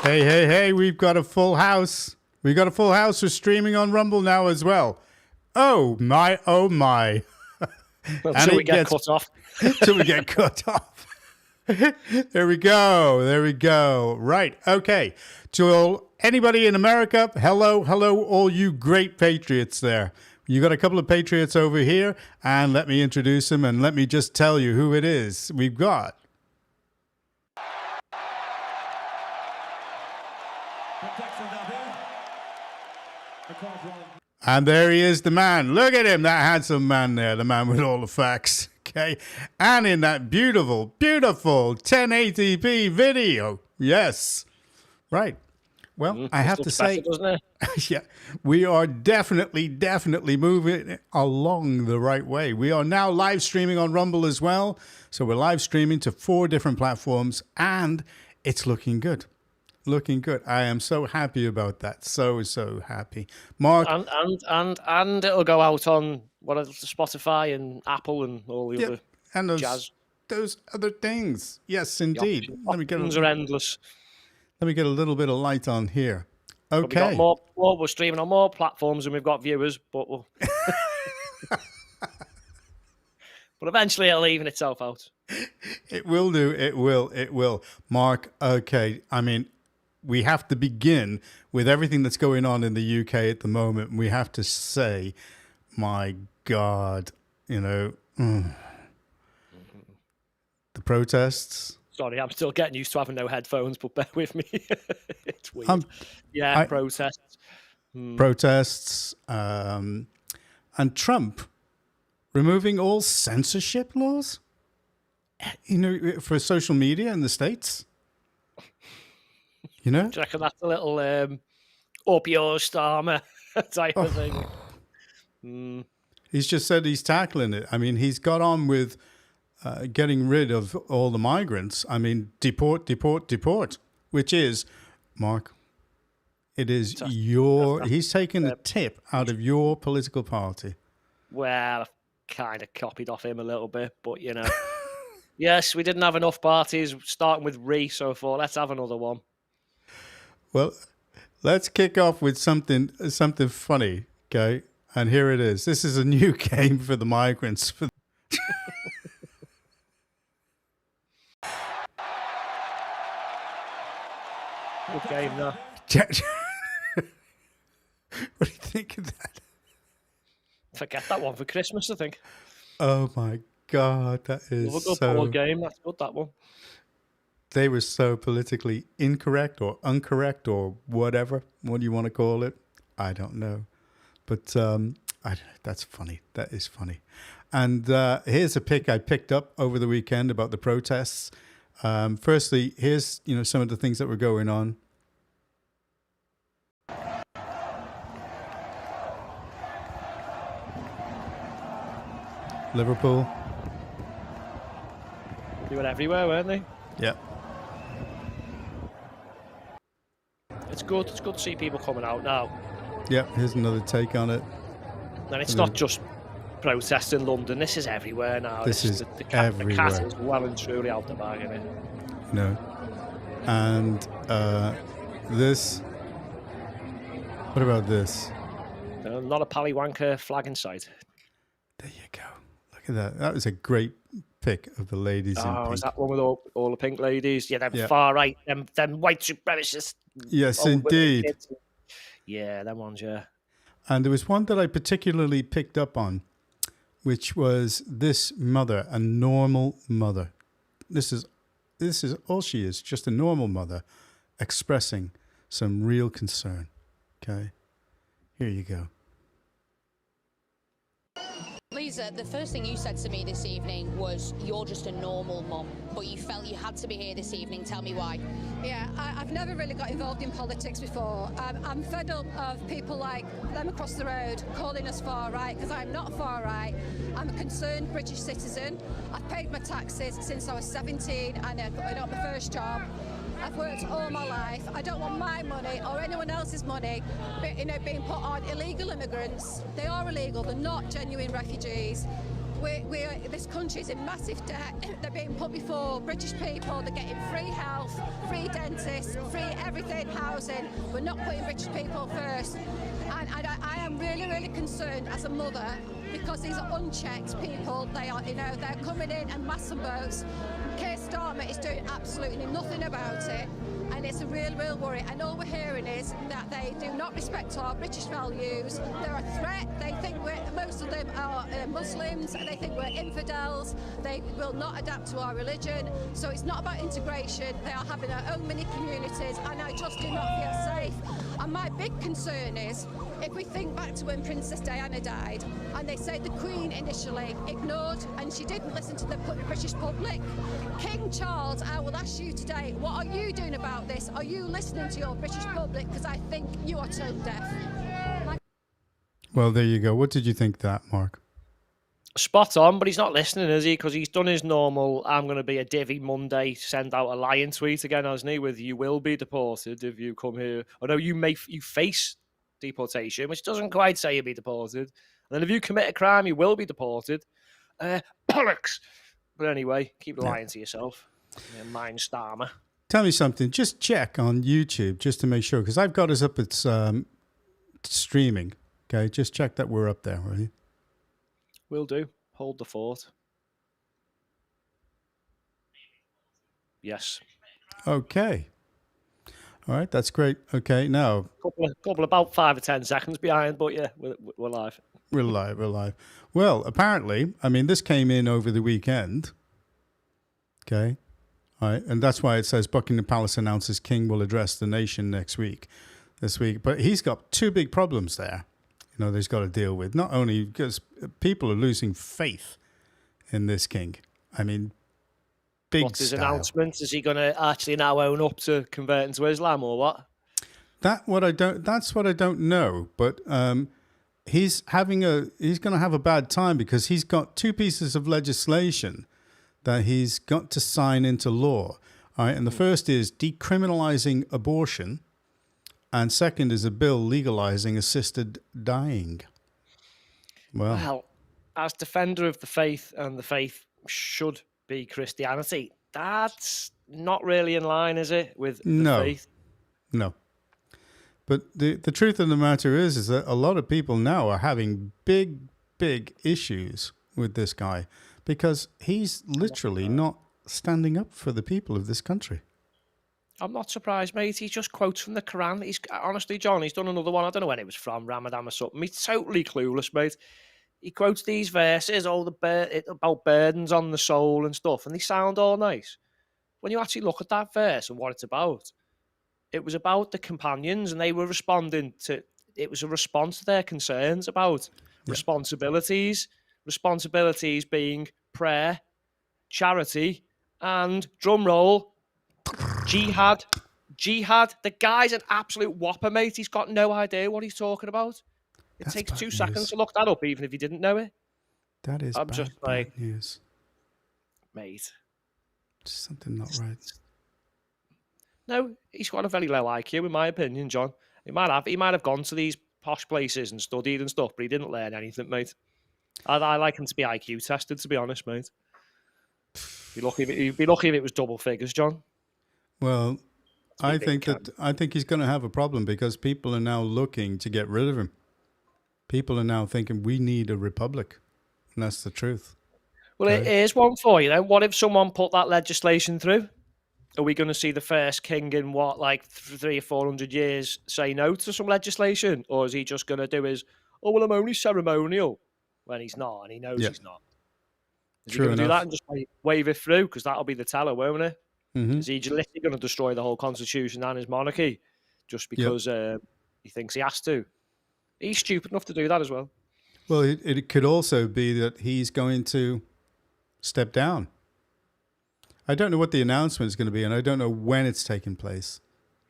Hey, hey, hey, we've got a full house. We've got a full house. We're streaming on Rumble now as well. Oh, my, oh, my. Until we get cut off. Till we get cut off. There we go. There we go. Right. Okay. To anybody in America, hello, hello, all you great patriots there. You got a couple of patriots over here, and let me introduce them, and let me just tell you who it is. We've got and there he is, the man. Look at him, that handsome man there, the man with all the facts. Okay. And in that beautiful, beautiful 1080p video. Yes. Right. Well, I have to say, yeah, we are definitely moving along the right way. We are now live streaming on Rumble as well. So we're live streaming to 4 different platforms, and it's looking good. Looking good. I am so happy about that. So happy. Mark. And it'll go out on Spotify and Apple and all the other and jazz. Those other things. Yes, indeed. Options are endless. Let me get a little bit of light on here. Okay. We're streaming on more platforms and we've got viewers, but but eventually it'll even itself out. It will do. It will. Mark, okay. I mean, we have to begin with everything that's going on in the UK at the moment. We have to say, my God, the protests. Sorry, I'm still getting used to having no headphones, but bear with me. It's weird. Protests. Protests. And Trump removing all censorship laws, for social media in the States. Do you reckon that's a little up your starmer type of thing? He's just said he's tackling it. I mean, he's got on with getting rid of all the migrants. I mean, deport, which is, Mark, it is he's taking the tip out of your political party. Well, I've kind of copied off him a little bit, but yes, we didn't have enough parties starting with so forth. Let's have another one. Well, let's kick off with something funny, okay? And here it is. This is a new game for the migrants. Good game, though. What do you think of that? Forget that one for Christmas, I think. Oh, my God. That is a good board game. That's good, that one. They were so politically incorrect or incorrect or whatever. What do you want to call it? I don't know. But that's funny. That is funny. And here's a pic I picked up over the weekend about the protests. Firstly, here's some of the things that were going on. Liverpool. They were everywhere, weren't they? Yeah. It's good to see people coming out now. Yeah, here's another take on it. And it's not just protests in London. This is everywhere now. This is everywhere. The cat is well and truly out the bag, isn't it? No. And this. What about this? Not a pallywwanker flag in sight. There you go. Look at that. That was a great pic of the ladies in pink. Oh, is that one with all the pink ladies? Yeah, them far right, them white supremacists. Yes, indeed. Yeah, them ones, yeah. And there was one that I particularly picked up on, which was this mother, a normal mother. This is all she is, just a normal mother expressing some real concern. Okay, here you go. Lisa, the first thing you said to me this evening was you're just a normal mum, but you felt you had to be here this evening. Tell me why. Yeah, I've never really got involved in politics before. I'm fed up of people like them across the road calling us far right, because I'm not far right. I'm a concerned British citizen. I've paid my taxes since I was 17 and I got my first job. I've worked all my life. I don't want my money or anyone else's money being put on illegal immigrants. They are illegal. They're not genuine refugees. this country's in massive debt. They're being put before British people. They're getting free health, free dentists, free everything, housing. We're not putting British people first. And I am really, really concerned as a mother because these are unchecked people. They are, they're coming in mass and boats. Keir Starmer is doing absolutely nothing about it. And it's a real, real worry. And all we're hearing is that they do not respect our British values. They're a threat. They think most of them are Muslims. They think we're infidels. They will not adapt to our religion. So it's not about integration. They are having their own mini communities. And I just do not feel safe. And my big concern is, if we think back to when Princess Diana died, and they said the Queen initially ignored, and she didn't listen to the British public. King Charles, I will ask you today, what are you doing about this? Are you listening to your British public? Because I think you are tone deaf. Well, there you go. What did you think of that, Mark? Spot on, but he's not listening, is he? Because he's done his normal, I'm going to be a divvy Monday, send out a lying tweet again, hasn't he? With you will be deported if you come here. Or no, you face deportation, which doesn't quite say you'll be deported. And then if you commit a crime, you will be deported. Bollocks. But anyway, keep lying to yourself. Mind Starmer. Tell me something. Just check on YouTube just to make sure, because I've got us up at streaming. Okay, just check that we're up there, will you? Will do. Hold the fort. Yes. Okay. All right, that's great. Okay, now. Couple about 5 or 10 seconds behind, but yeah, we're live. We're live. Well, apparently, I mean, this came in over the weekend. Okay. All right, and that's why it says Buckingham Palace announces King will address the nation this week. But he's got two big problems there. That he's got to deal with. Not only because people are losing faith in this king. I mean, big What's his style. announcement? Is he going to actually now own up to converting to Islam or what? That's what I don't know. But he's going to have a bad time because he's got two pieces of legislation that he's got to sign into law. All right, and the first is decriminalizing abortion. And second is a bill legalizing assisted dying. Well, as defender of the faith, and the faith should be Christianity, that's not really in line, is it, with the faith? No. But the truth of the matter is that a lot of people now are having big issues with this guy because he's literally not standing up for the people of this country. I'm not surprised, mate. He just quotes from the Quran. Honestly, John, he's done another one. I don't know when it was from, Ramadan or something. He's totally clueless, mate. He quotes these verses, about burdens on the soul and stuff, and they sound all nice. When you actually look at that verse and what it's about, it was about the companions, and they were responding to. It was a response to their concerns about responsibilities being prayer, charity, and drum roll. Jihad. The guy's an absolute whopper, mate. He's got no idea what he's talking about. It takes 2 seconds to look that up, even if you didn't know it. That is bad news. Mate. Something not right. No, he's got a very low IQ, in my opinion, John. He might have gone to these posh places and studied and stuff, but he didn't learn anything, mate. I like him to be IQ tested, to be honest, mate. You'd be lucky if it was double figures, John. Well, I think he's going to have a problem because people are now looking to get rid of him. People are now thinking we need a republic, and that's the truth. Well, it is one for you. What if someone put that legislation through? Are we going to see the first king in 300 or 400 years say no to some legislation, or is he just going to do his? Oh well, I'm only ceremonial when he's not, and he knows he's not. Is he going to do that and just wave it through? Because that'll be the teller, won't it? Mm-hmm. Is he literally going to destroy the whole constitution and his monarchy just because he thinks he has to? He's stupid enough to do that as well. Well, it could also be that he's going to step down. I don't know what the announcement is going to be, and I don't know when it's taking place.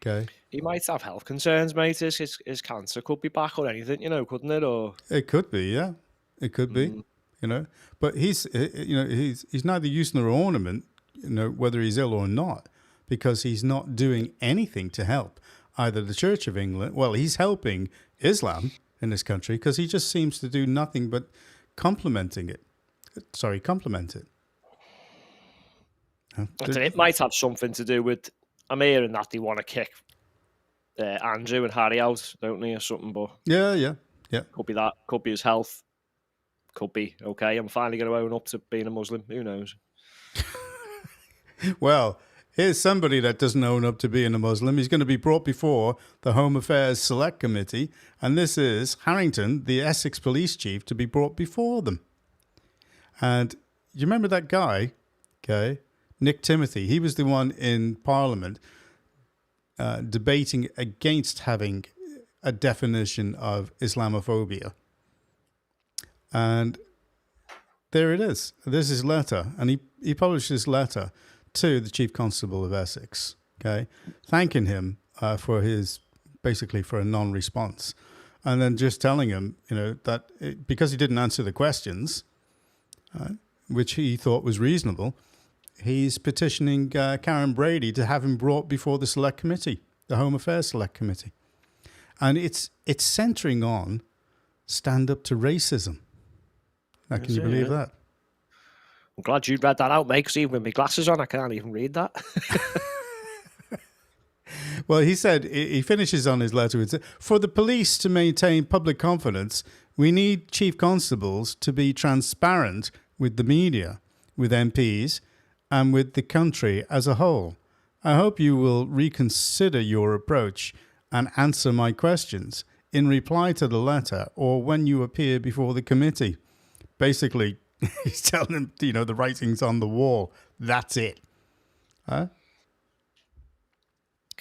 Okay. He might have health concerns, mate. His cancer could be back or anything, couldn't it? Or it could be, yeah. It could be, But he's neither use nor ornament, whether he's ill or not, because he's not doing anything to help either the Church of England. Well, he's helping Islam in this country because he just seems to do nothing but complementing it. Sorry, compliment it. It might have something to do with. I'm hearing that they want to kick Andrew and Harry out, don't they, or something? But Yeah. could be that. Could be his health. Could be okay. I'm finally going to own up to being a Muslim. Who knows? Well, here's somebody that doesn't own up to being a Muslim. He's going to be brought before the Home Affairs Select Committee, and this is Harrington, the Essex police chief, to be brought before them. And you remember that guy, okay, Nick Timothy? He was the one in Parliament debating against having a definition of Islamophobia. And there it is. This is his letter, and he published this letter to the Chief Constable of Essex, okay, thanking him for a non-response, and then just telling him, that because he didn't answer the questions, which he thought was reasonable, he's petitioning Karen Brady to have him brought before the Select Committee, the Home Affairs Select Committee, and it's centering on stand up to racism. Now, can you believe that? I'm glad you read that out, mate, because even with my glasses on, I can't even read that. Well, he said, he finishes on his letter with, for the police to maintain public confidence, we need chief constables to be transparent with the media, with MPs, and with the country as a whole. I hope you will reconsider your approach and answer my questions in reply to the letter or when you appear before the committee. Basically, he's telling them, the writing's on the wall. That's it. Huh?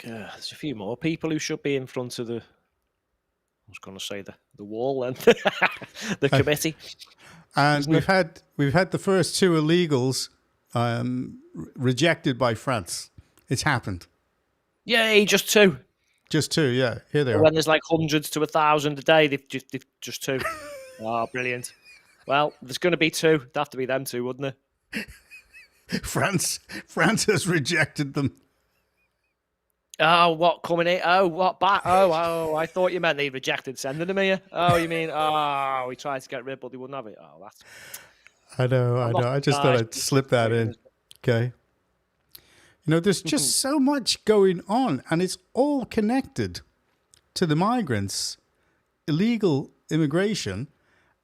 There's a few more people who should be in front of the. I was going to say the wall then, the committee. And we've had the first two illegals rejected by France. It's happened. Yay, just two. Just two, yeah. Here they are. When there's like hundreds to 1,000 a day, they've just two. Oh, brilliant. Well, there's going to be two. It'd have to be them two, wouldn't it? France has rejected them. Oh, what coming in? Oh, what back? Oh, I thought you meant they rejected sending them here. Oh, you mean? Oh, we tried to get rid, but they wouldn't have it. Oh, that's. I know. I just thought I'd slip that in. Okay. There's just so much going on, and it's all connected to the migrants, illegal immigration.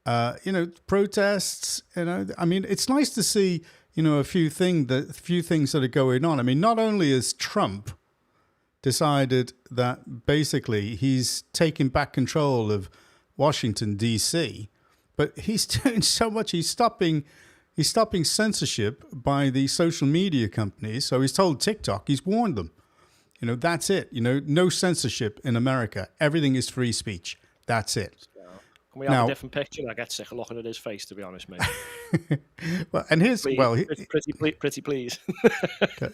Protests. I mean, it's nice to see. A few things that are going on. I mean, not only has Trump decided that basically he's taking back control of Washington D.C., but he's doing so much. He's stopping censorship by the social media companies. So he's told TikTok. He's warned them. That's it. No censorship in America. Everything is free speech. That's it. Can we have a different picture? I get sick of looking at his face, to be honest, mate. Well, and here's pretty please. Okay.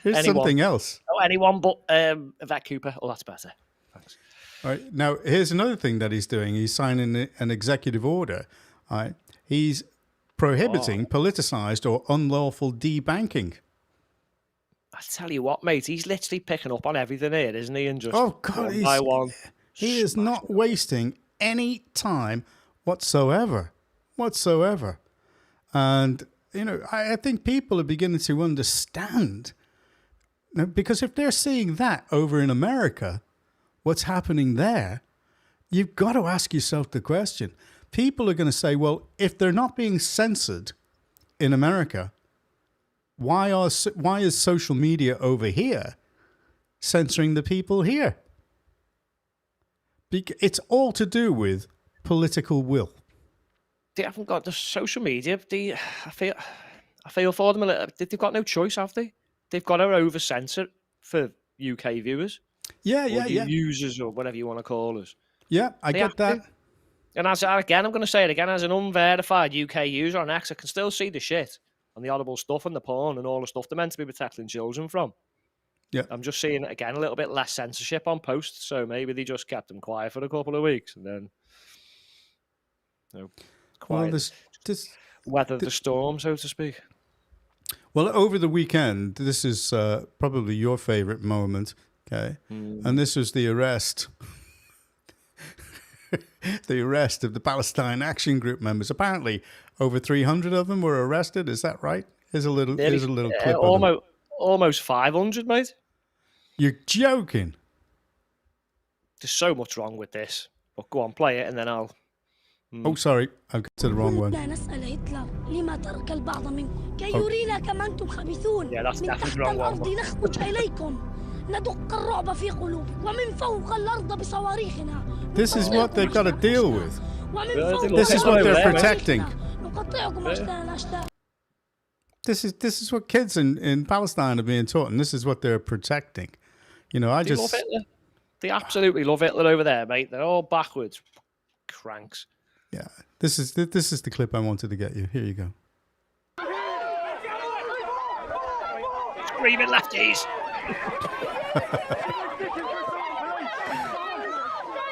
Here's something else. Oh, anyone but Yvette Cooper. Oh, that's better. Thanks. All right. Now, here's another thing that he's doing. He's signing an executive order. All right. He's prohibiting politicized or unlawful debanking. I tell you what, mate, he's literally picking up on everything here, isn't he? And just one by one. He is not wasting any time whatsoever. And, I think people are beginning to understand. Because if they're seeing that over in America, what's happening there, you've got to ask yourself the question. People are going to say, well, if they're not being censored in America, why is social media over here censoring the people here? It's all to do with political will. They haven't got the social media. I feel for them a little. They've got no choice, have they? They've got to over censor for UK viewers. Yeah. Users or whatever you want to call us. Yeah, I get that. And I'm going to say it again, as an unverified UK user on X, I can still see the shit and the audible stuff and the porn and all the stuff they're meant to be protecting children from. Yeah, I'm just seeing, again, a little bit less censorship on posts, so maybe they just kept them quiet for a couple of weeks and then, quiet. Well, weather the storm, so to speak. Well, over the weekend, this is probably your favorite moment, okay? And this was the arrest the arrest of the Palestine Action Group members. Apparently, over 300 of them were arrested. Is that right? Here's a little clip of them. Almost 500, mate. You're joking. There's so much wrong with this. But go on, play it, and then I'll... Oh, sorry. I've got to the wrong one. Yeah, that's definitely the wrong one. This is what they've got to deal with. This is what they're protecting. This is what kids in Palestine are being taught, and this is what they're protecting. You know, They love Hitler. They absolutely love Hitler over there, mate. They're all backwards. Cranks. Yeah. This is the clip I wanted to get you. Here you go. Screaming lefties.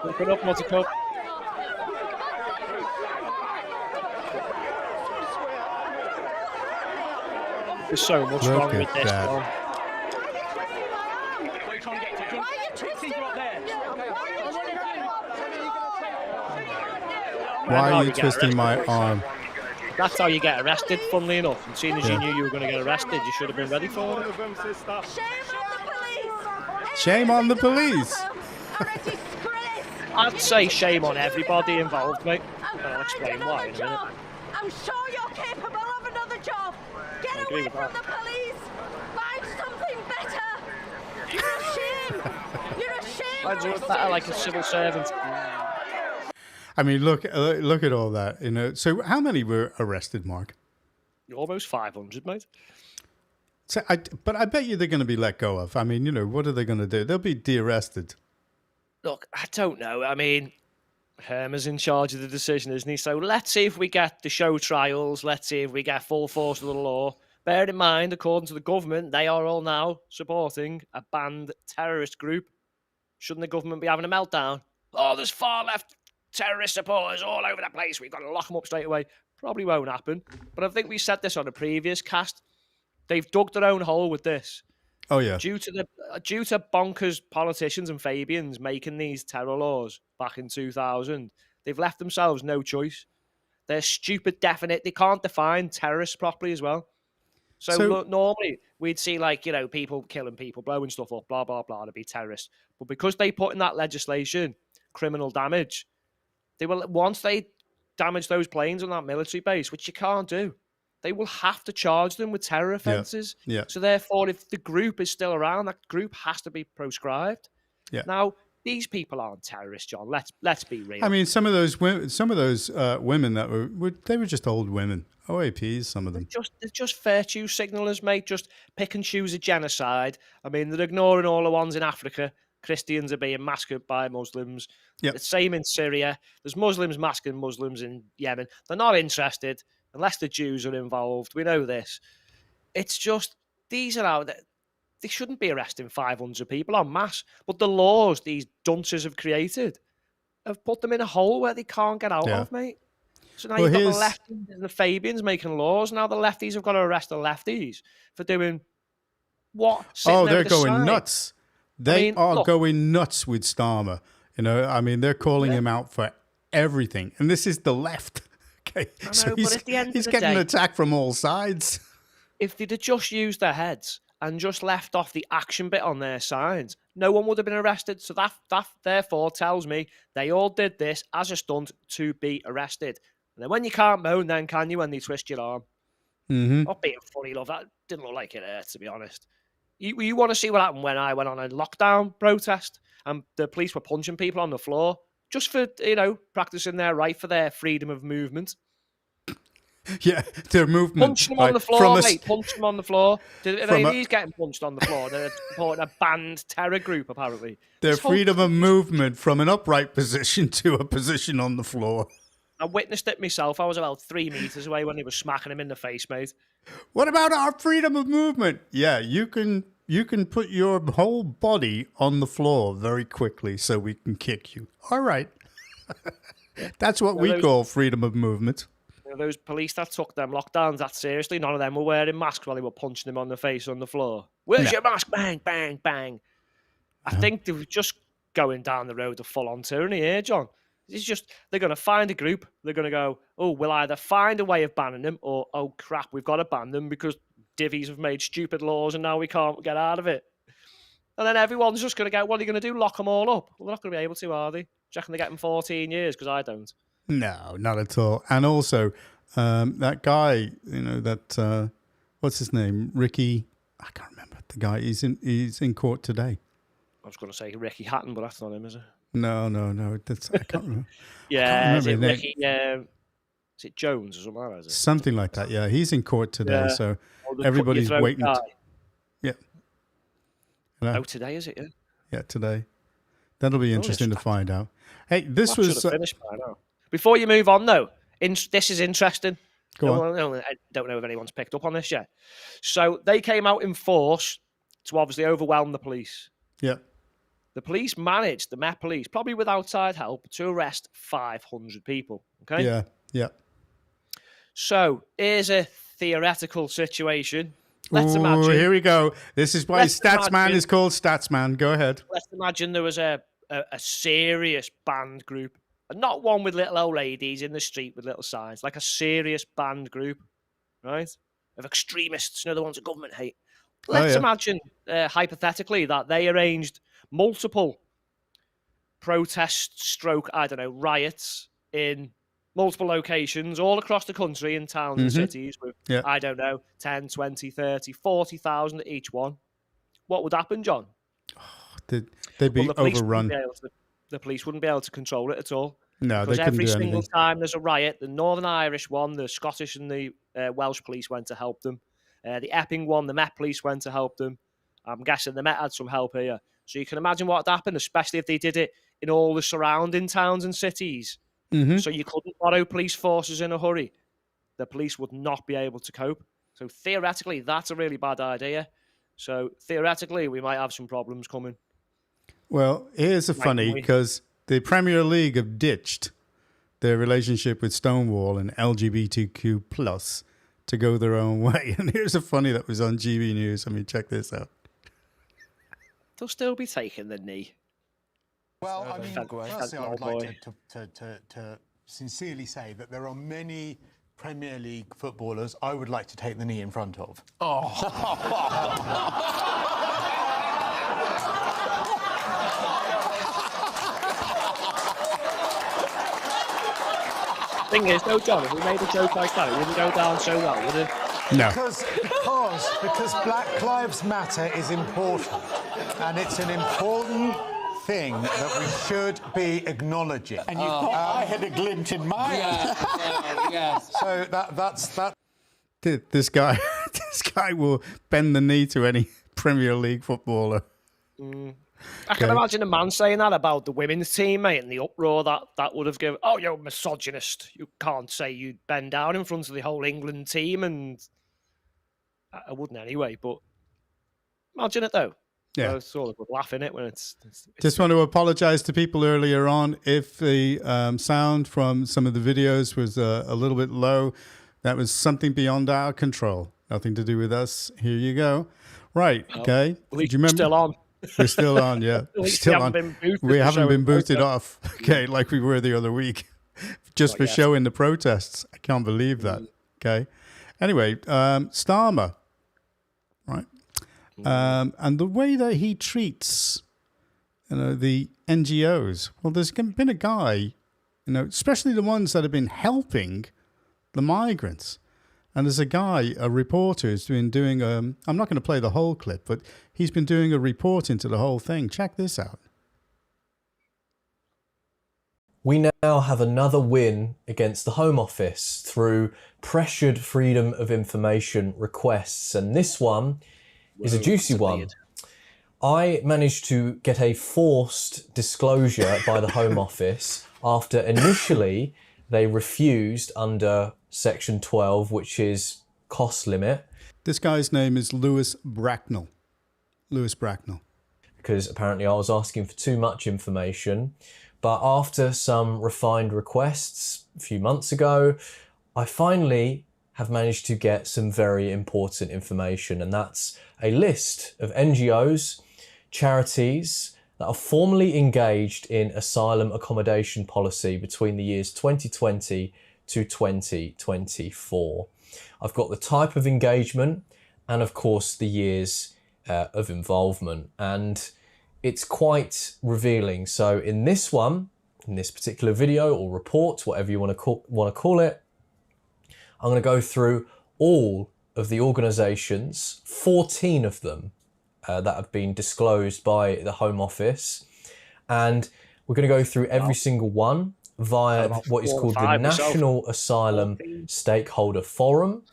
Look it up, Buttercup. There's so much Look wrong with at this that. one. Why are you twisting my arm? That's how you get arrested, funnily enough. And seeing as you knew you were going to get arrested, you should have been ready for it. Shame on the police. I'd say shame on everybody involved, mate. And I'll explain why in a minute. I'm sure you're capable of another job. Get away from the police. Find something better. You're a shame. You're a shame. I'd do it better like a civil servant. I mean, look at all that. You know. So, how many were arrested, Mark? Almost 500, mate. So, but I bet you they're going to be let go of. I mean, you know, what are they going to do? They'll be de-arrested. Look, I don't know. I mean, Herman's in charge of the decision, isn't he? So let's see if we get the show trials. Let's see if we get full force of the law. Bear in mind, according to the government, they are all now supporting a banned terrorist group. Shouldn't the government be having a meltdown? Oh, there's far-left terrorist supporters all over the place. We've got to lock them up straight away. Probably won't happen. But I think we said this on a previous cast. They've dug their own hole with this. Oh, yeah. Due to bonkers politicians and Fabians making these terror laws back in 2000, they've left themselves no choice. They're stupid, definite. They can't define terrorists properly as well. So look, normally we'd see, like, you know, people killing people, blowing stuff up, blah, blah, blah, to be terrorists. But because they put in that legislation, criminal damage, once they damage those planes on that military base, which you can't do, they will have to charge them with terror offences. Yeah. So therefore, if the group is still around, that group has to be proscribed. Yeah. Now, these people aren't terrorists, John. Let's be real. I mean, some of those women that were just old women, OAPs. Some of them. They're just virtue signalers, mate. Just pick and choose a genocide. I mean, they're ignoring all the ones in Africa. Christians are being massacred by Muslims. Yep. The same in Syria. There's Muslims massacring Muslims in Yemen. They're not interested unless the Jews are involved. We know this. It's just, these are out there. They shouldn't be arresting 500 people en masse. But the laws these dunces have created have put them in a hole where they can't get out of, mate. So now you've got the lefties and the Fabians making laws. Now the lefties have got to arrest the lefties for doing what? Oh, they're going nuts. They are going nuts with Starmer. You know, I mean, they're calling him out for everything. And this is the left. Okay. I know, so but at the end he's of the getting day, attacked from all sides. If they'd have just used their heads and just left off the action bit on their signs, no one would have been arrested. So that therefore tells me they all did this as a stunt to be arrested. And then when you can't moan, then can you, when they twist your arm? Mm-hmm. Not being funny, love. That didn't look like it hurt, to be honest. You want to see what happened when I went on a lockdown protest and the police were punching people on the floor just for, you know, practicing their right for their freedom of movement. Yeah, their movement. Punching them on the floor, mate. Punch them on the floor. If any of these getting punched on the floor, they're supporting a banned terror group, apparently. Their freedom of movement from an upright position to a position on the floor. I witnessed it myself. I was about 3 meters away when he was smacking him in the face, mate. What about our freedom of movement? Yeah, you can put your whole body on the floor very quickly so we can kick you. All right. That's what we call freedom of movement. You know, those police that took them lockdowns that seriously, none of them were wearing masks while they were punching him on the face on the floor. Where's your mask? Bang, bang, bang. I think they were just going down the road of full-on tyranny here, John. It's just they're going to find a group. They're going to go, oh, we'll either find a way of banning them, or oh crap, we've got to ban them because divvies have made stupid laws and now we can't get out of it. And then everyone's just going to go, what are you going to do? Lock them all up? Well, they're not going to be able to, are they? Do you reckon they get them 14 years? Because I don't. No, not at all. And also, that guy, that what's his name? Ricky. I can't remember the guy. He's in court today. I was going to say Ricky Hatton, but that's not him, is it? No. I can't remember. Yeah, is it Ricky? Is it Jones or something like that? Is it? Something like that. Yeah, he's in court today, Yeah. so everybody's waiting. Yeah. Oh, today is it? Yeah. Yeah, today. That'll be interesting to find out. Hey, this was finished by now. Before you move on, though, this is interesting. Go on. I don't know if anyone's picked up on this yet. So they came out in force to obviously overwhelm the police. Yeah. The police managed, the Met Police, probably with outside help, to arrest 500 people. Okay? Yeah. So here's a theoretical situation. Let's imagine. Here we go. This is why Statsman is called Statsman. Go ahead. Let's imagine there was a serious band group. And not one with little old ladies in the street with little signs, like a serious band group, right? Of extremists, the ones that government hate. Let's imagine, hypothetically, that they arranged multiple riots in multiple locations all across the country in towns and cities with, 10, 20, 30, 40,000 at each one. What would happen, John? They'd be overrun. The police wouldn't be able to control it at all. No, because they couldn't do anything. every single time there's a riot, the Northern Irish one, the Scottish and the Welsh police went to help them. The Epping one, the Met police went to help them. I'm guessing the Met had some help here. So you can imagine what would happen, especially if they did it in all the surrounding towns and cities. So you couldn't borrow police forces in a hurry. The police would not be able to cope. So theoretically, that's a really bad idea. So theoretically, we might have some problems coming. Well, here's a funny, because the Premier League have ditched their relationship with Stonewall and LGBTQ plus to go their own way. And here's a funny that was on GB News. I mean, check this out. They'll still be taking the knee. Well, I mean, firstly, I would like to sincerely say that there are many Premier League footballers I would like to take the knee in front of. Thing is, no, John, if we made a joke like that, it wouldn't go down so well, would it? No. Because Black Lives Matter is important, and it's an important thing that we should be acknowledging. And you thought I had a glint in my eye. Yes. So that's that. This guy will bend the knee to any Premier League footballer. I can imagine a man saying that about the women's team, mate, and the uproar that would have given. Oh, you're a misogynist. You can't say you'd bend down in front of the whole England team, and I wouldn't anyway. But imagine it though. Yeah, so it's sort of laughing it when it's just want to apologise to people earlier on if the sound from some of the videos was a little bit low. That was something beyond our control. Nothing to do with us. Here you go. Right. Okay. Do you remember? Still on. We're still on, yeah. Still on. We haven't been booted off, okay, like we were the other week, just for showing the protests. I can't believe that, okay. Anyway, Starmer, right, and the way that he treats, the NGOs. Well, there's been a guy, especially the ones that have been helping the migrants. And there's a reporter who's been doing, I'm not going to play the whole clip, but he's been doing a report into the whole thing. Check this out. We now have another win against the Home Office through pressured freedom of information requests. And this one is a juicy one. I managed to get a forced disclosure by the Home Office after initially they refused under Section 12, which is cost limit. This guy's name is Lewis Bracknell. Lewis Bracknell. Because apparently I was asking for too much information. But after some refined requests a few months ago, I finally have managed to get some very important information. And that's a list of NGOs, charities, that are formally engaged in asylum accommodation policy between the years 2020 to 2024. I've got the type of engagement and, of course, the years of involvement, and it's quite revealing. So in this one, in this particular video or report, whatever you want to call it, I'm going to go through all of the organisations, 14 of them, that have been disclosed by the Home Office, and we're going to go through every single one via what is called the National Asylum Stakeholder Forum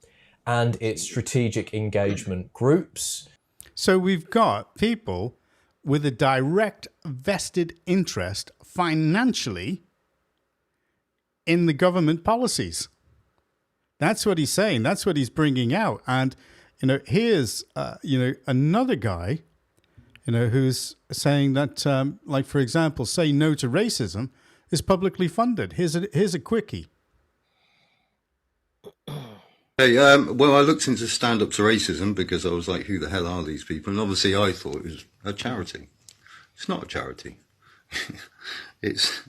and its strategic engagement groups. So we've got people with a direct vested interest financially in the government policies. That's what he's saying. That's what he's bringing out. And, here's, another guy, who's saying that, like, for example, say no to racism is publicly funded. Here's a quickie. Hey, well, I looked into Stand Up to Racism because I was like, who the hell are these people? And obviously I thought it was a charity. It's not a charity. It's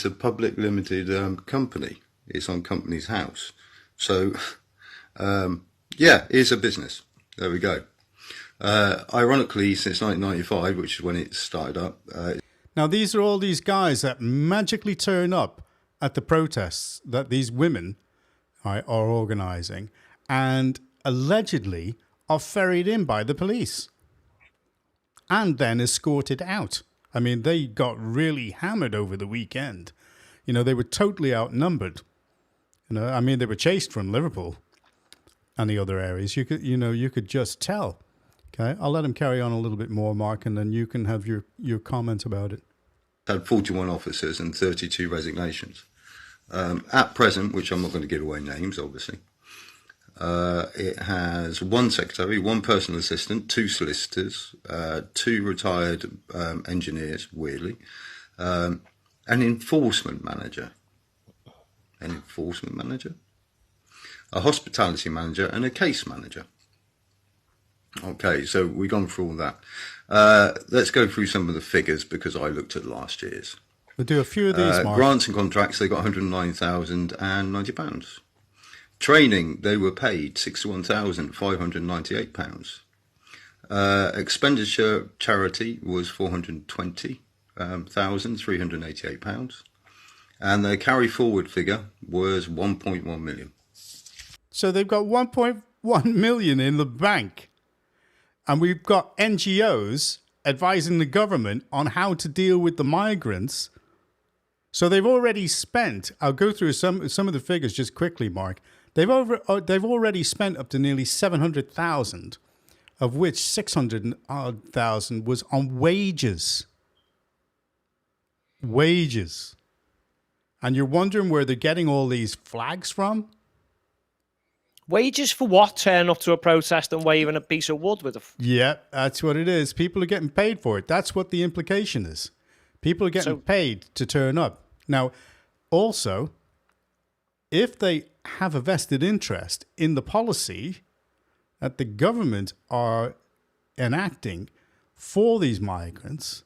a public limited company. It's on Companies House. So, yeah, it's a business. There we go. Ironically, since 1995, which is when it started up. Now, these are all these guys that magically turn up at the protests that these women are organising and allegedly are ferried in by the police and then escorted out. I mean, they got really hammered over the weekend. They were totally outnumbered. They were chased from Liverpool and the other areas. You could just tell. Okay, I'll let him carry on a little bit more, Mark, and then you can have your comment about it. Had 41 officers and 32 resignations. At present, which I'm not going to give away names, obviously, it has one secretary, one personal assistant, two solicitors, two retired engineers, weirdly, an enforcement manager, a hospitality manager, and a case manager. Okay, so we've gone through all that. Let's go through some of the figures because I looked at last year's. We'll do a few of these, Mark. Grants and contracts, they got £109,090. Training, they were paid £61,598. Expenditure charity was £420,388. And their carry forward figure was 1.1 million. So they've got 1.1 million in the bank. And we've got NGOs advising the government on how to deal with the migrants. So they've already spent, I'll go through some of the figures just quickly, Mark. They've already spent up to nearly 700,000, of which 600,000 was on wages. Wages. And you're wondering where they're getting all these flags from? Wages for what? Turn up to a protest and waving a piece of wood with a... Yeah, that's what it is. People are getting paid for it. That's what the implication is. People are getting paid to turn up. Now, also, if they have a vested interest in the policy that the government are enacting for these migrants,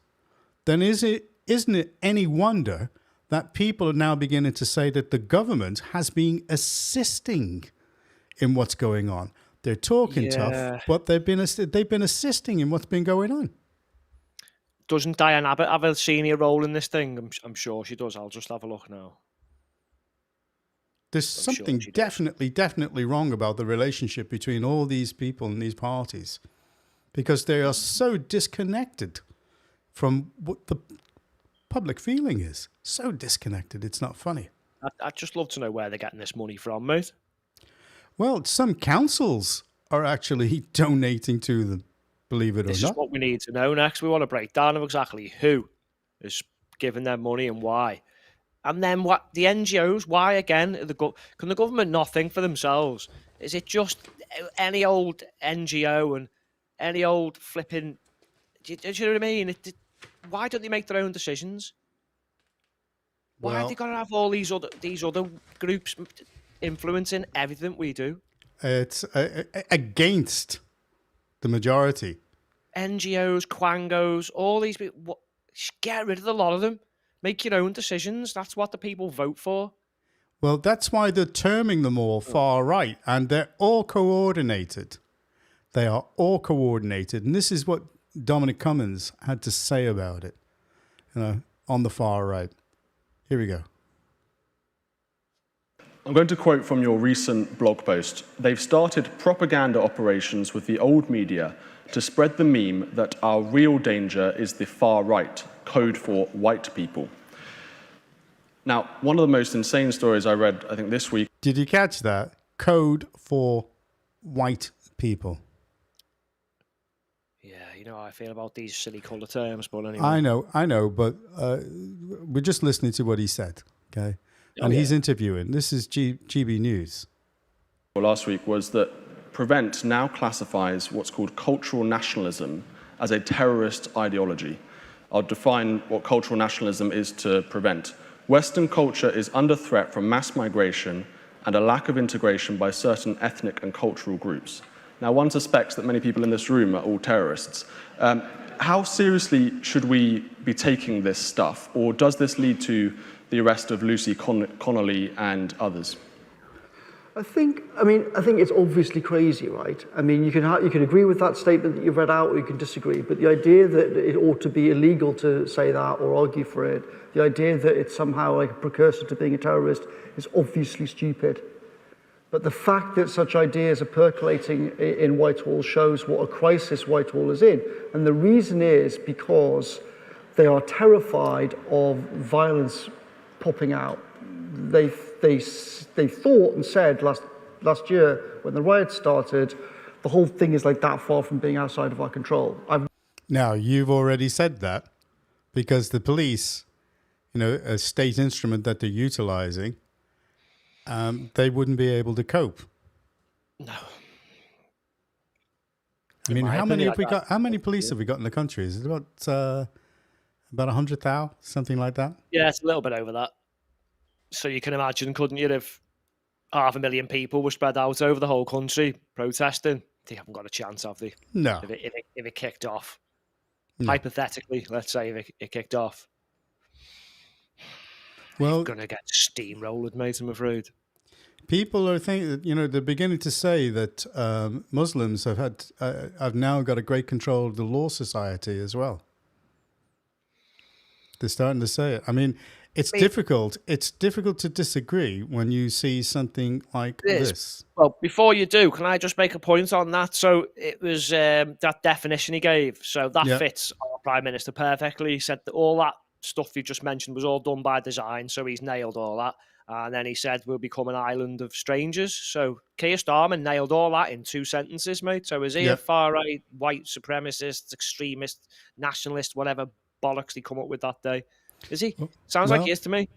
then isn't it any wonder that people are now beginning to say that the government has been assisting in what's going on? They're talking tough, but they've been assisting in what's been going on. Doesn't Diane Abbott have a senior role in this thing? I'm sure she does. I'll just have a look now. There's something definitely wrong about the relationship between all these people and these parties, because they are so disconnected from what the public feeling is. So disconnected, it's not funny. I'd just love to know where they're getting this money from, mate. Well, some councils are actually donating to them. Believe it or not. This is what we need to know next. We want to break down of exactly who is giving them money and why. And then what the NGOs, why again? Can the government not think for themselves? Is it just any old NGO and any old flipping... Do you know what I mean? Why don't they make their own decisions? Why have they got to have all these other groups influencing everything we do? It's against the majority. NGOs, Quangos, all these people. Just get rid of a lot of them. Make your own decisions. That's what the people vote for. Well, that's why they're terming them all far right, and they're all coordinated. They are all coordinated, and this is what Dominic Cummings had to say about it, on the far right. Here we go. I'm going to quote from your recent blog post. They've started propaganda operations with the old media to spread the meme that our real danger is the far right, code for white people. Now, one of the most insane stories I read, I think, this week. Did you catch that? Code for white people. Yeah, you know how I feel about these silly colour terms, but anyway. I know, but we're just listening to what he said, okay? And he's interviewing. This is GB News. Last week was that Prevent now classifies what's called cultural nationalism as a terrorist ideology. I'll define what cultural nationalism is to Prevent. Western culture is under threat from mass migration and a lack of integration by certain ethnic and cultural groups. Now, one suspects that many people in this room are all terrorists. How seriously should we be taking this stuff, or does this lead to the arrest of Lucy Connolly and others? I think it's obviously crazy, right? I mean, you can agree with that statement that you've read out, or you can disagree. But the idea that it ought to be illegal to say that or argue for it, the idea that it's somehow like a precursor to being a terrorist, is obviously stupid. But the fact that such ideas are percolating in Whitehall shows what a crisis Whitehall is in. And the reason is because they are terrified of violence popping out. They thought and said last year when the riots started, the whole thing is like that far from being outside of our control. Now, you've already said that because the police, a state instrument that they're utilizing, they wouldn't be able to cope. No. I mean, how many have we got? How many police have we got in the country? Is it about 100,000, something like that? Yeah, it's a little bit over that. So you can imagine, couldn't you, if 500,000 people were spread out over the whole country protesting? They haven't got a chance, have they? No. If it kicked off. No. Hypothetically, let's say if it kicked off. Well, you're going to get steamrolled, mate, I'm afraid. People are thinking, they're beginning to say that Muslims have now got a great control of the law society as well. They're starting to say it. I mean, it's difficult. It's difficult to disagree when you see something like this. Well, before you do, can I just make a point on that? So it was that definition he gave. So that fits our Prime Minister perfectly. He said that all that stuff you just mentioned was all done by design. So he's nailed all that. And then he said we'll become an island of strangers. So Keir Starmer nailed all that in 2 sentences, mate. So is he a far-right, white supremacist, extremist, nationalist, whatever bollocks they come up with that day? Is he? Sounds like he is to me.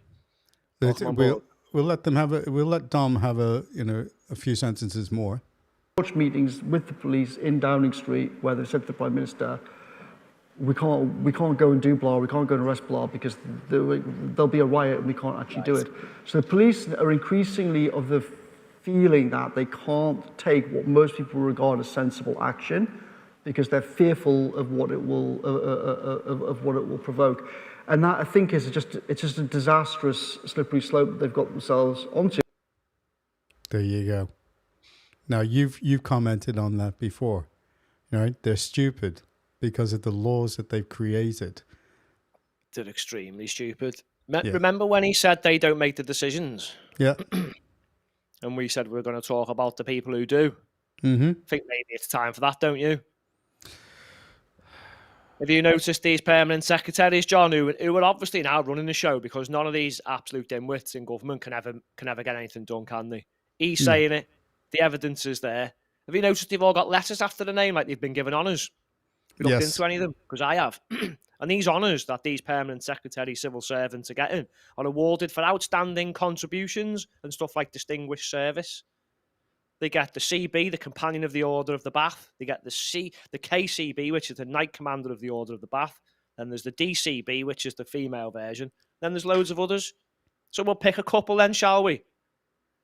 We'll let them have we'll let Dom have a few sentences more. Watch meetings with the police in Downing Street where they said to the Prime Minister, we can't go and do blah, we can't go and arrest blah because there'll be a riot and we can't actually do it. So the police are increasingly of the feeling that they can't take what most people regard as sensible action because they're fearful of what it will provoke. And that, I think, is just a disastrous slippery slope that they've got themselves onto. There you go. Now, you've commented on that before, right? They're stupid because of the laws that they've created. They're extremely stupid. Remember when he said they don't make the decisions? Yeah. And we said we're going to talk about the people who do. Mm-hmm. I think maybe it's time for that, don't you? Have you noticed these permanent secretaries, John, who are obviously now running the show because none of these absolute dimwits in government can ever get anything done, can they? He's saying it. The evidence is there. Have you noticed they've all got letters after the name like they've been given honours? Have you looked into any of them? Because I have. And these honours that these permanent secretary civil servants are getting are awarded for outstanding contributions and stuff like distinguished service. They get the CB, the Companion of the Order of the Bath. They get the KCB, which is the Knight Commander of the Order of the Bath. Then there's the DCB, which is the female version. Then there's loads of others. So we'll pick a couple then, shall we?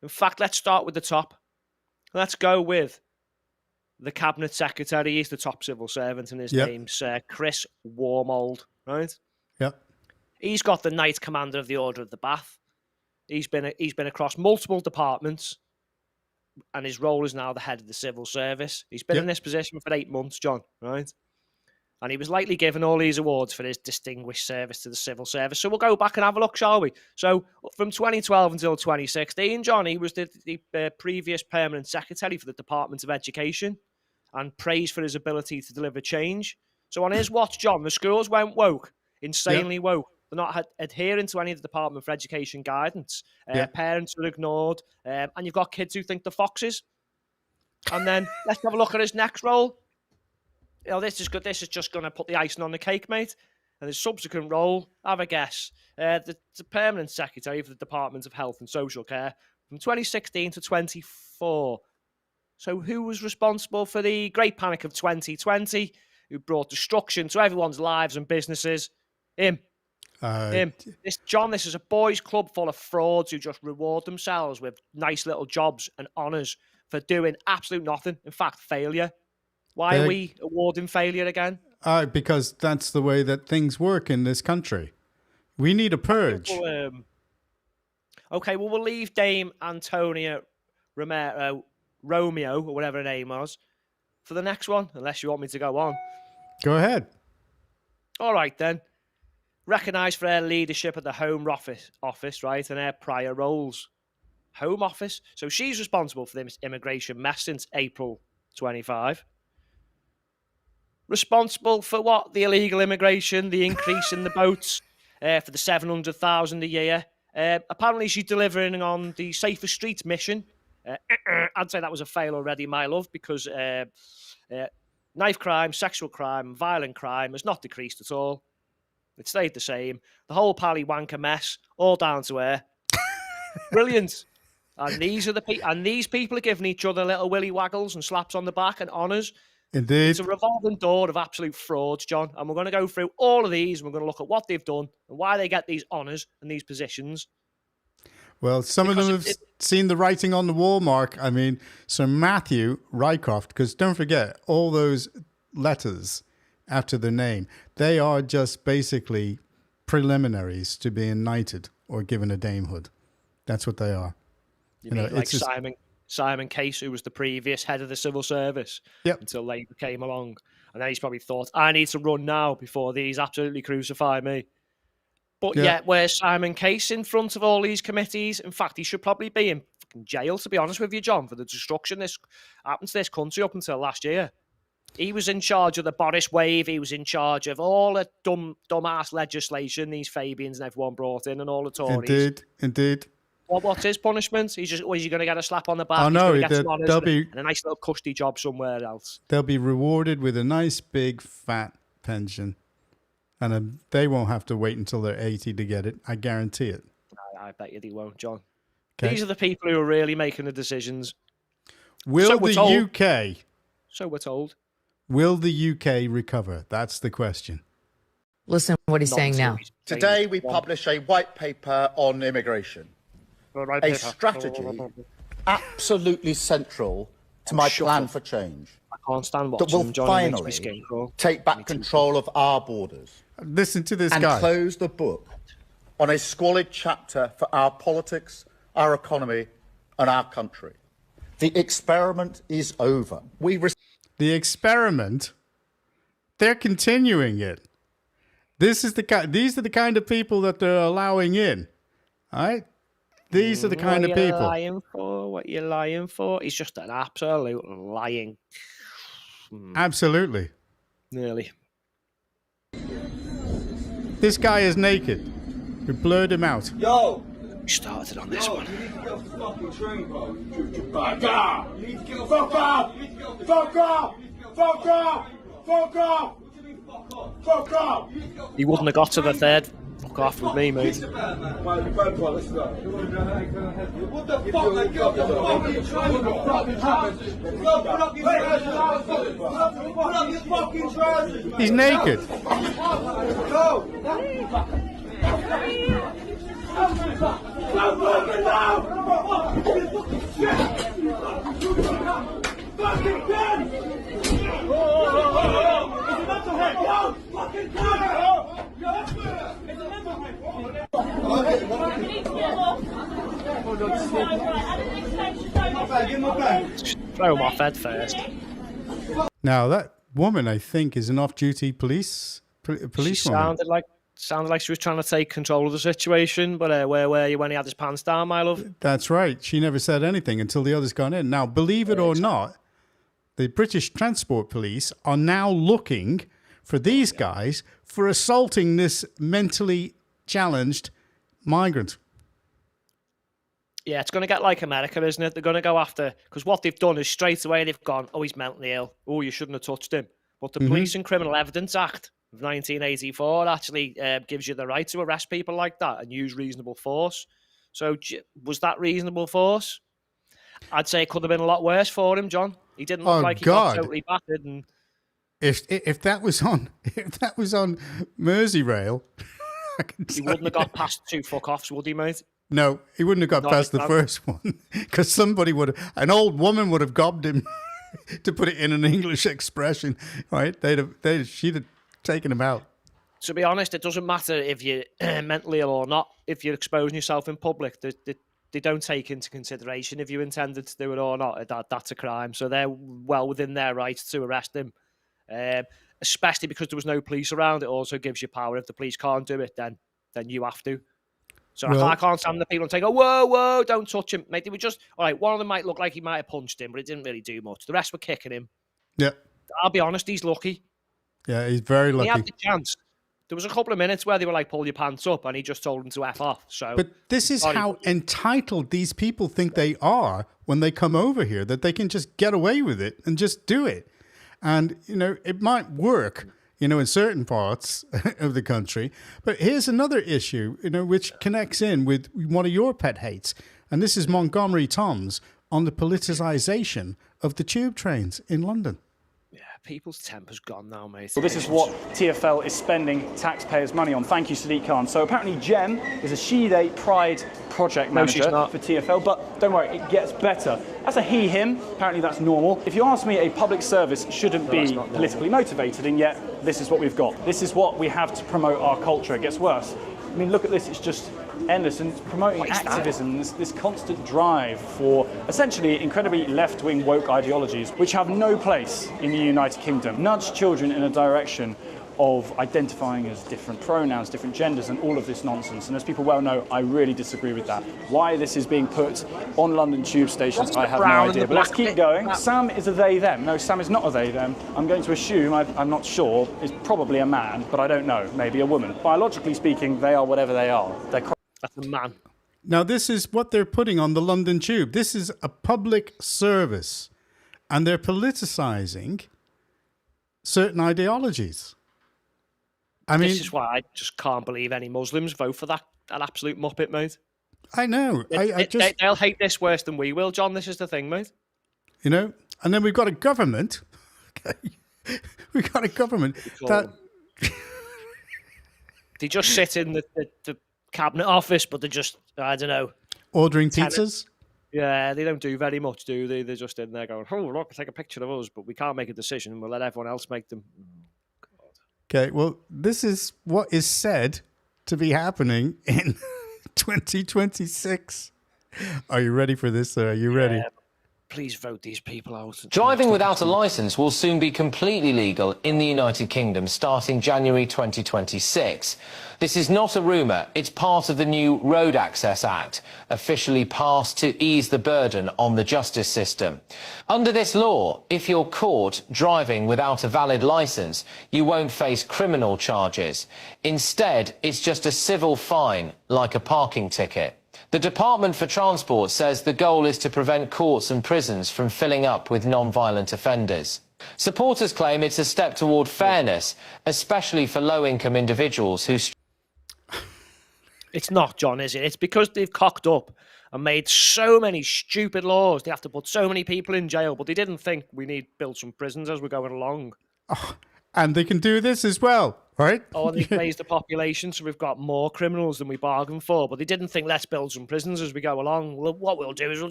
In fact, let's start with the top. Let's go with the cabinet secretary. He's the top civil servant, and his Yep. name's Chris Warmold, right? Yep. He's got the Knight Commander of the Order of the Bath. He's been across multiple departments, and his role is now the head of the civil service. He's been in this position for 8 months, John, right? And he was likely given all these awards for his distinguished service to the civil service. So we'll go back and have a look, shall we? So from 2012 until 2016, John, he was the previous permanent secretary for the Department of Education, and praised for his ability to deliver change. So on his watch, John, the schools went woke, insanely woke. They're not adhering to any of the Department for Education guidance. Parents are ignored, and you've got kids who think they're foxes. And then let's have a look at his next role. You know, this is good. This is just going to put the icing on the cake, mate. And his subsequent role, have a guess. The permanent secretary for the Department of Health and Social Care from 2016 to 24. So who was responsible for the Great Panic of 2020, who brought destruction to everyone's lives and businesses? Him. This is a boys' club full of frauds who just reward themselves with nice little jobs and honours for doing absolute nothing. In fact, failure. Why are we awarding failure again? Because that's the way that things work in this country. We need a purge. Okay, well, we'll leave Dame Antonia Romeo, or whatever her name was, for the next one, unless you want me to go on. Go ahead. All right, then. Recognised for her leadership at the Home Office, right, and her prior roles. Home Office. So she's responsible for the immigration mess since April 25. Responsible for what? The illegal immigration, the increase in the boats, for the 700,000 a year. Apparently she's delivering on the Safer Streets mission. I'd say that was a fail already, my love, because knife crime, sexual crime, violent crime has not decreased at all. It stayed the same. The whole pally wanker mess, all down to her. Brilliant. And these people are giving each other little willy waggles and slaps on the back and honours. Indeed. It's a revolving door of absolute frauds, John. And we're going to go through all of these, and we're going to look at what they've done and why they get these honours and these positions. Well, some of them have seen the writing on the wall, Mark. I mean, Sir Matthew Rycroft, because don't forget, all those letters after their name, they are just basically preliminaries to being knighted or given a damehood. That's what they are. You know, like Simon Case, who was the previous head of the civil service until Labour came along. And then he's probably thought, I need to run now before these absolutely crucify me. But yet, where's Simon Case in front of all these committees? In fact, he should probably be in fucking jail, to be honest with you, John, for the destruction this happened to this country up until last year. He was in charge of the Boris wave. He was in charge of all the dumbass legislation these Fabians and everyone brought in, and all the Tories. Indeed. What's his punishment? Is he going to get a slap on the back? Oh, no, they'll be and a nice little cushy job somewhere else. They'll be rewarded with a nice big fat pension, and they won't have to wait until they're 80 to get it. I guarantee it. I bet you they won't, John. Okay. These are the people who are really making the decisions. Will the UK? So we're told. Will the UK recover? That's the question. Listen what he's saying now. Today we publish a white paper on immigration. A strategy absolutely central to my plan for change. I can't stand that will finally take back control of our borders. Listen to this guy. And close the book on a squalid chapter for our politics, our economy, and our country. The experiment is over. The experiment? They're continuing it. These are the kind of people that they're allowing in. All right? These are the kind of people. What you're lying for? He's just an absolute lying. Absolutely. Nearly. This guy is naked. We blurred him out. Yo! We started on this one. You need to get off the fucking train, bro. Fuck off! You need to get off. Fuck off! Fuck off! Fuck off! Fuck off! Fuck off! He wouldn't have got to the third. Fuck off with me, mate. What the fuck? Like, get off the fucking train, bro. Put up your trousers. Put up your fucking trousers. He's naked. Go! Fucking gun! It's a mental head! No! Fucking gun! It's a mental head! Throw him off head first. Now, that woman, I think, is an off-duty police woman. Sounded like she was trying to take control of the situation, but where were you when he had his pants down, my love? That's right. She never said anything until the others gone in. Now, believe it or not, the British Transport Police are now looking for these guys for assaulting this mentally challenged migrant. Yeah, it's going to get like America, isn't it? They're going to go after... Because what they've done is straight away they've gone, oh, he's mentally ill. Oh, you shouldn't have touched him. But the Police and Criminal Evidence Act of 1984 actually gives you the right to arrest people like that and use reasonable force. So was that reasonable force? I'd say it could have been a lot worse for him, John. He didn't look like he got totally battered. And if that was on Merseyrail, he wouldn't have got past 2 fuck-offs, would he, mate? No, he wouldn't have got past the first one because an old woman would have gobbed him, to put it in an English expression, right? She'd have taken him out. To be honest, it doesn't matter if you're mentally ill or not. If you're exposing yourself in public, they don't take into consideration if you intended to do it or not. That's a crime. So they're well within their rights to arrest him, especially because there was no police around. It also gives you power. If the police can't do it, then you have to. So I can't stand the people and take, whoa, don't touch him. Mate, they were just, all right, one of them might look like he might have punched him, but it didn't really do much. The rest were kicking him. Yeah. I'll be honest, he's lucky. Yeah, he's very lucky. He had the chance. There was a couple of minutes where they were like, pull your pants up, and he just told them to F off. So, but this is how entitled these people think they are when they come over here, that they can just get away with it and just do it. And, it might work, in certain parts of the country. But here's another issue, which connects in with one of your pet hates. And this is Montgomery Tom's on the politicisation of the tube trains in London. People's temper's gone now, mate. Well, this is what TfL is spending taxpayers' money on. Thank you, Sadiq Khan. So apparently Jem is a She-Day Pride project manager for TfL, but don't worry, it gets better. That's a he, him. Apparently that's normal. If you ask me, a public service shouldn't be politically motivated, and yet this is what we've got. This is what we have to promote our culture. It gets worse. I mean, look at this. It's just endless, and it's promoting activism, this constant drive for essentially incredibly left-wing woke ideologies which have no place in the United Kingdom. Nudge children in a direction of identifying as different pronouns, different genders, and all of this nonsense. And as people well know, I really disagree with that. Why this is being put on London tube stations, I have no idea. But let's keep going. Sam is a they, them. No, Sam is not a they, them. I'm going to assume, I'm not sure, is probably a man, but I don't know, maybe a woman. Biologically speaking, they are whatever they are. That's a man. Now, this is what they're putting on the London Tube. This is a public service, and they're politicising certain ideologies. I mean, this is why I just can't believe any Muslims vote for that absolute muppet, mate. I know. They'll hate this worse than we will, John. This is the thing, mate. And then we've got a government. Okay, we've got a government that they just sit in the cabinet office, but they're just, I don't know, ordering pizzas. Yeah, they don't do very much, do they? They're just in there going, oh, look, take a picture of us, but we can't make a decision. We'll let everyone else make them. Okay, well, this is what is said to be happening in 2026. Are you ready for this, sir? Are you ready? Please vote these people out. Driving without a licence will soon be completely legal in the United Kingdom starting January 2026. This is not a rumour, it's part of the new Road Access Act, officially passed to ease the burden on the justice system. Under this law, if you're caught driving without a valid licence, you won't face criminal charges. Instead, it's just a civil fine, like a parking ticket. The Department for Transport says the goal is to prevent courts and prisons from filling up with non-violent offenders. Supporters claim it's a step toward fairness, especially for low-income individuals who... It's not, John, is it? It's because they've cocked up and made so many stupid laws. They have to put so many people in jail, but they didn't think we need to build some prisons as we're going along. Oh, and they can do this as well, right? Oh, they've raised the population, so we've got more criminals than we bargained for, but they didn't think, let's build some prisons as we go along. Well, what we'll do is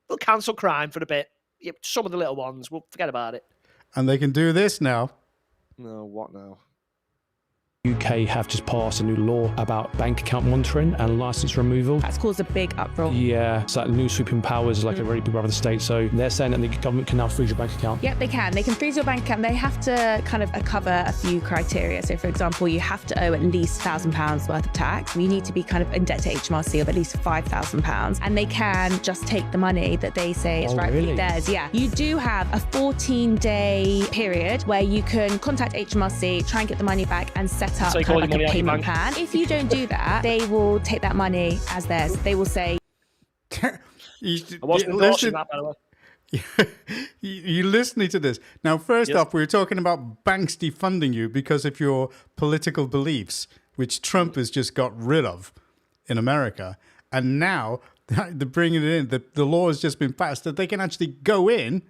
we'll cancel crime for a bit. some of the little ones, we'll forget about it. And they can do this now. No, what now? UK have just passed a new law about bank account monitoring and license removal. That's caused a big uproar. Yeah, it's like new sweeping powers, like a really big brother of the state. So they're saying that the government can now freeze your bank account. Yep, they can. They can freeze your bank account. They have to kind of cover a few criteria. So, for example, you have to owe at least £1,000 worth of tax. You need to be kind of in debt to HMRC of at least £5,000. And they can just take the money that they say is rightfully theirs. Yeah. You do have a 14-day period where you can contact HMRC, try and get the money back, and set up kind of like a payment plan. If you don't do that, they will take that money as theirs. They will say... I wasn't endorsing that, by the way. You're listening to this. Now, first off, we were talking about banks defunding you because of your political beliefs, which Trump has just got rid of in America. And now they're bringing it in. The law has just been passed that they can actually go in.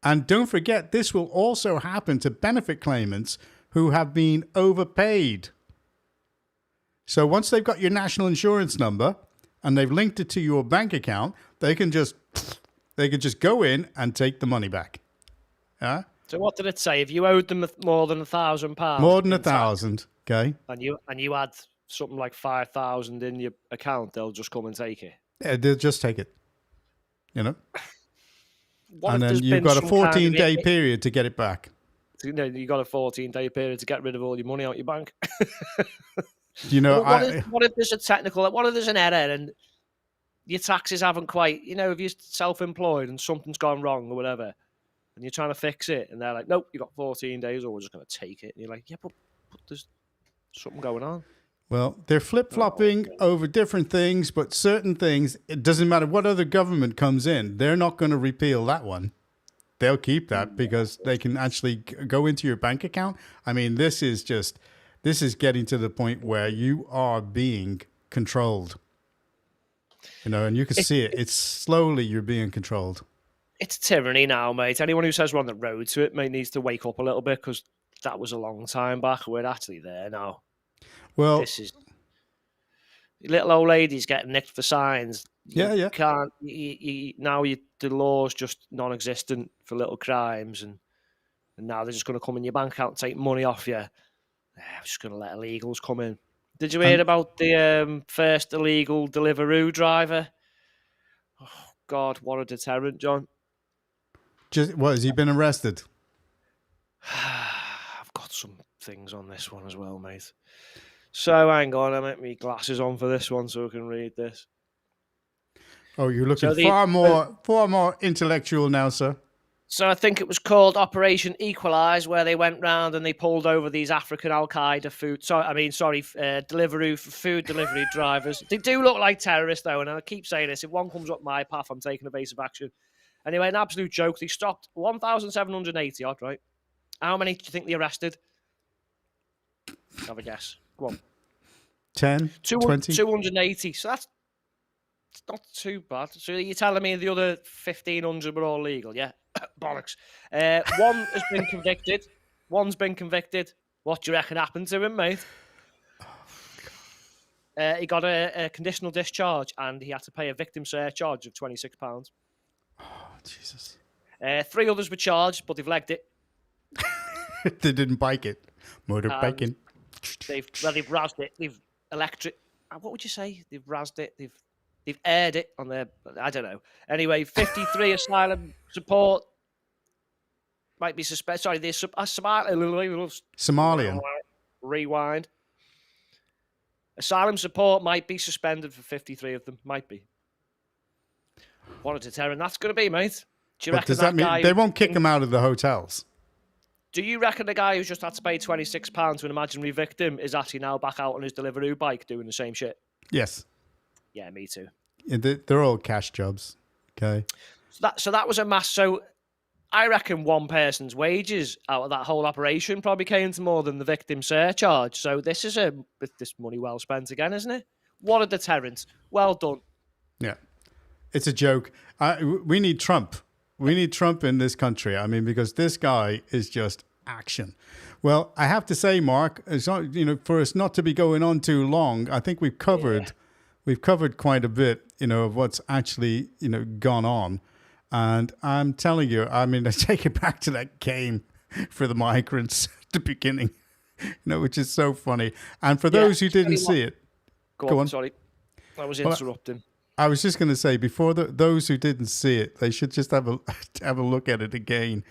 And don't forget, this will also happen to benefit claimants who have been overpaid. So once they've got your national insurance number and they've linked it to your bank account, they can just go in and take the money back. Yeah. So what did it say? If you owed them more than £1,000, more than 1,000, okay, and you had something like 5,000 in your account, they'll just come and take it. Yeah, they'll just take it. You know. What and then you've got a 14-day period to get it back. You know, you got a 14-day period to get rid of all your money out your bank. You know, what if there's a technical? What if there's an error and your taxes haven't quite? You know, if you're self-employed and something's gone wrong or whatever, and you're trying to fix it, and they're like, "Nope, you got 14 days, or we're just going to take it." And you're like, "Yeah, but there's something going on." Well, they're flip-flopping over different things, but certain things, it doesn't matter what other government comes in, they're not going to repeal that one. They'll keep that because they can actually go into your bank account. I mean, this is getting to the point where you are being controlled. You know, and you can see it. It's slowly you're being controlled. It's tyranny now, mate. Anyone who says we're on the road to it, mate, needs to wake up a little bit because that was a long time back. We're actually there now. Well, this is little old ladies getting nicked for signs. You can't. Now the law's just non-existent for little crimes, and now they're just going to come in your bank account and take money off you. I'm just going to let illegals come in. Did you hear about the first illegal Deliveroo driver? Oh God, what a deterrent, John! Has he been arrested? I've got some things on this one as well, mate. So hang on, I make my glasses on for this one so I can read this. Oh, you're looking far more intellectual now, sir. So I think it was called Operation Equalise, where they went round and they pulled over these African Al-Qaeda Deliveroo food delivery drivers. They do look like terrorists, though, and I keep saying this. If one comes up my path, I'm taking evasive action. Anyway, an absolute joke. They stopped 1,780 odd, right? How many do you think they arrested? Have a guess. Go on. 10, 20? 280. So that's not too bad. So you're telling me the other 1,500 were all legal, yeah? Bollocks. One has been convicted. One's been convicted. What do you reckon happened to him, mate? He got a conditional discharge and he had to pay a victim surcharge of £26. Oh, Jesus. 3 others were charged, but they've legged it. They didn't bike it. Motorbiking. They've razzed it. They've what would you say? They've razzed it. They've aired it on their. I don't know. Anyway, 53 asylum support might be suspended. Sorry, the Somalian. Rewind. Asylum support might be suspended for 53 of them. Might be. What a deterrent that's going to be, mate. Do you reckon does that mean they won't kick them out of the hotels? Do you reckon the guy who's just had to pay £26 to an imaginary victim is actually now back out on his Deliveroo bike doing the same shit? Yes. Yeah, me too. Yeah, they're all cash jobs. Okay. So that was a mass. So I reckon one person's wages out of that whole operation probably came to more than the victim surcharge. So this is this money well spent again, isn't it? What a deterrent. Well done. Yeah. It's a joke. We need Trump. We need Trump in this country. I mean, because this guy is just action. Well, I have to say, Mark, it's not, for us not to be going on too long, I think we've covered quite a bit, of what's actually, gone on. And I'm telling you, I mean, I take it back to that game for the migrants at the beginning, which is so funny. And for those who didn't see it, go on. Sorry, I was interrupting. I was just going to say, before those who didn't see it, they should just have a look at it again.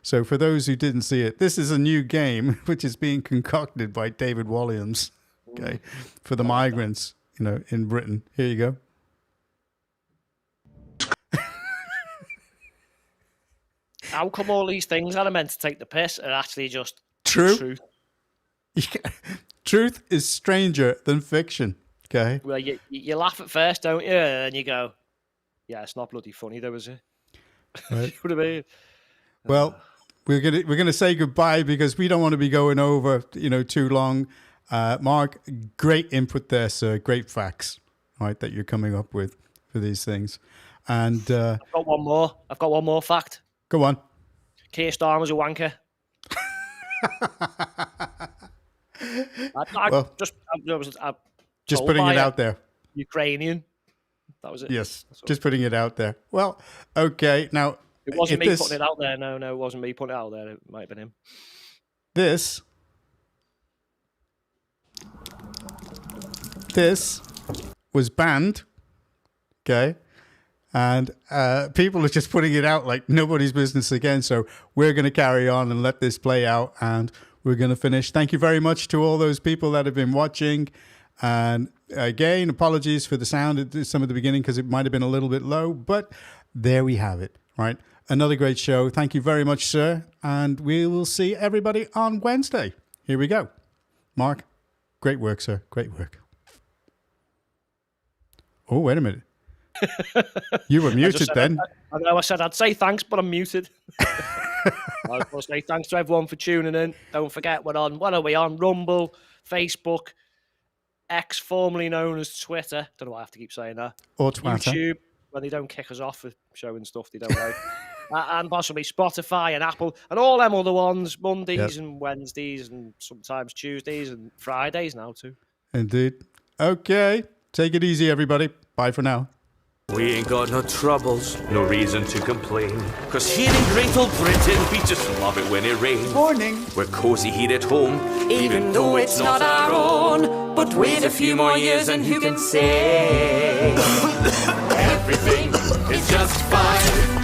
So for those who didn't see it, this is a new game which is being concocted by David Walliams, okay, for the migrants, in Britain. Here you go. How come all these things that are meant to take the piss are actually just truth? Truth is stranger than fiction. Okay. Well, you laugh at first, don't you? And you go, "Yeah, it's not bloody funny, though, is it?" Right. What I mean? Well, we're gonna say goodbye because we don't want to be going over too long. Mark, great input there, sir. Great facts, right, that you're coming up with for these things. And I've got one more. I've got one more fact. Go on. Keir Starmer's a wanker. Just putting it out there. Ukrainian. That was it. Yes, just putting it out there. Well, okay. Now, it wasn't me putting it out there. No, it wasn't me putting it out there. It might have been him. This was banned. Okay. And people are just putting it out like nobody's business again. So we're going to carry on and let this play out. And we're going to finish. Thank you very much to all those people that have been watching. And again, apologies for the sound at some of the beginning because it might have been a little bit low. But there we have it. Right. Another great show. Thank you very much, sir. And we will see everybody on Wednesday. Here we go. Mark, great work, sir. Great work. Oh, wait a minute. You were muted then. I know I said I'd say thanks, but I'm muted. I want to say thanks to everyone for tuning in. Don't forget, what are we on? Rumble, Facebook, X, formerly known as Twitter. Don't know why I have to keep saying that. Or Twitter. YouTube, when they don't kick us off for showing stuff they don't like. And possibly Spotify and Apple and all them other ones, Mondays and Wednesdays and sometimes Tuesdays and Fridays now too. Indeed. Okay. Take it easy, everybody. Bye for now. We ain't got no troubles, no reason to complain. 'Cause here in great old Britain, we just love it when it rains. Morning. We're cozy here at home, even though it's not our own. But wait a few more years and who can say? Everything is just fine.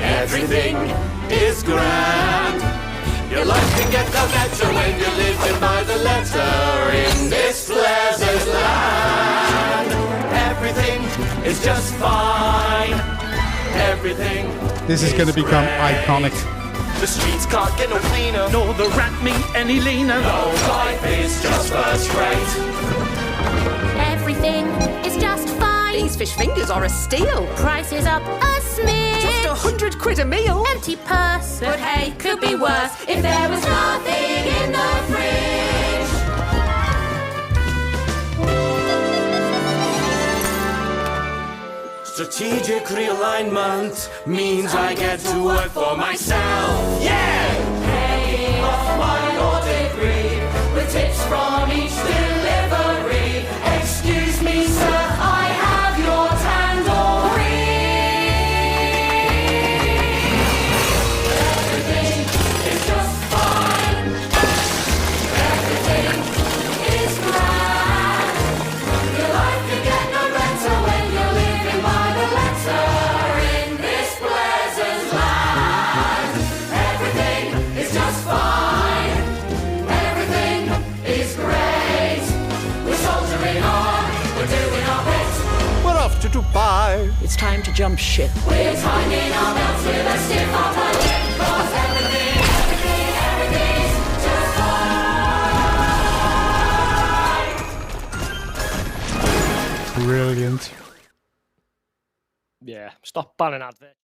Everything is grand. Your life can get no better when you're living by the letter in this pleasant land. Everything is just fine. Everything. This is going to become iconic. The streets can't get no cleaner, nor the rat meat any leaner. No, life is just first rate. Everything is just fine. These fish fingers are a steal. Prices up a smidge. Just 100 quid a meal. Empty purse, but hey, could be worse if there was nothing in the fridge. Strategic realignment means I get to work for myself. Yeah! Paying off my law degree with tips from each delivery. Excuse me, sir, I have your tandoori. Everything is just fine. Everything is grand. Your life can get no better when you're living by the letter in this pleasant land. Everything is just fine. Everything is great. We're soldiering on. We're doing our bit. We're off to Dubai. It's time to jump ship. We're tightening our belts with a stiff upper lip. 'Cause everything's just fine. Brilliant. Yeah, stop banning adverts.